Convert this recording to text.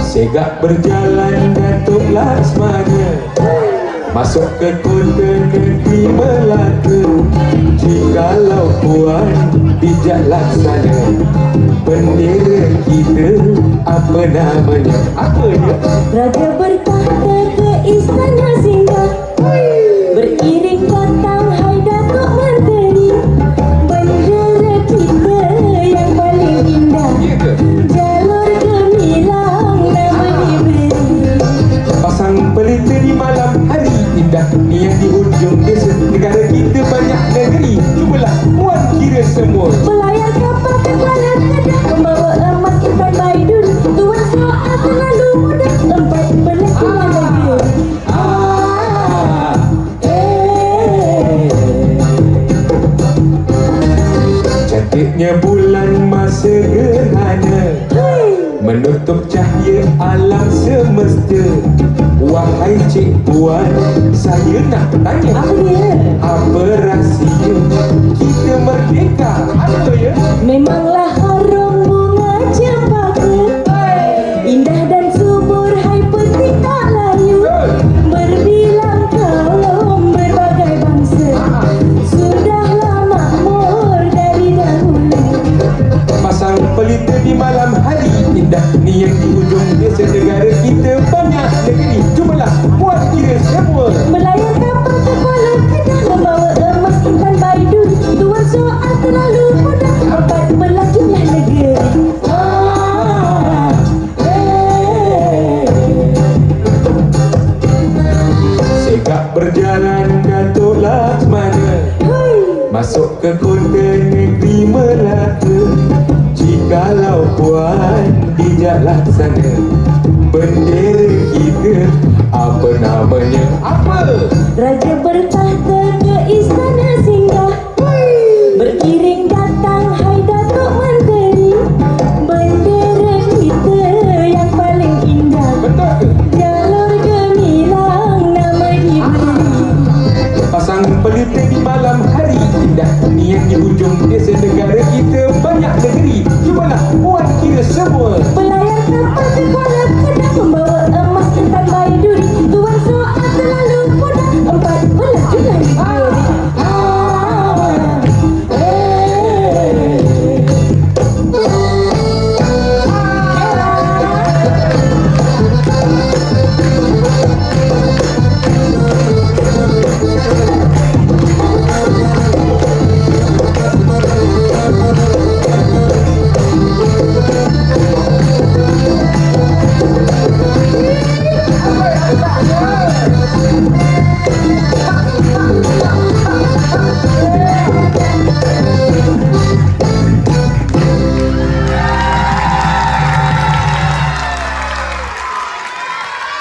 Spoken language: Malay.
Segak berjalan Datuk Laksmana masuk ke kota negeri Melaka. Jikalau puan bijak laksana, bendera kita apa namanya? Apa dia? Raja bertahta ke istana singgah, beriring datang hai Datuk Menteri. Bendera kita yang paling indah, Ya ke? jalur gemilang nama diberi. Pasang pelita di malam hari indah, ni yang di hujung desa. Negara kita banyak negeri, cubalah puan kira semua. Belayar kapal ke Kuala Kedah, membawa emas ikan baidun. Tuan soal terlalu mudah, 14 negeri. Cantiknya bulan masa gerhana menutup cahaya alam semesta. Wahai Cik Puan, saya nak tanya, Apa dia? apa rahsia kita merdeka? Apa ya? Memanglah harum bunga cempaka, indah dan subur hai petik tak layu. Berbilang kaum berbagai bangsa, sudahlah makmur dari dahulu. Pasang pelita di malam hari indah, ni yang di hujung desa. Negara kita banyak negeri, cubalah puan kira semua. Belayar kapal ke Kuala Kedah, membawa emas intan baidun. Tuan soal terlalu mudah, 14 negeri. Segak berjalan Datuk Laksmana masuk ke kota negeri Melaka. Jikalau puan bijak laksana, bendera kita apa namanya? Apa? Raja bertahta ke istana singgah, beriring datang hai Datuk Menteri. Bendera kita yang paling indah, Betul ke? jalur gemilang nama diberi. Pasang pelita di malam hari indah, ni yang di hujung desa. Negara kita banyak negeri,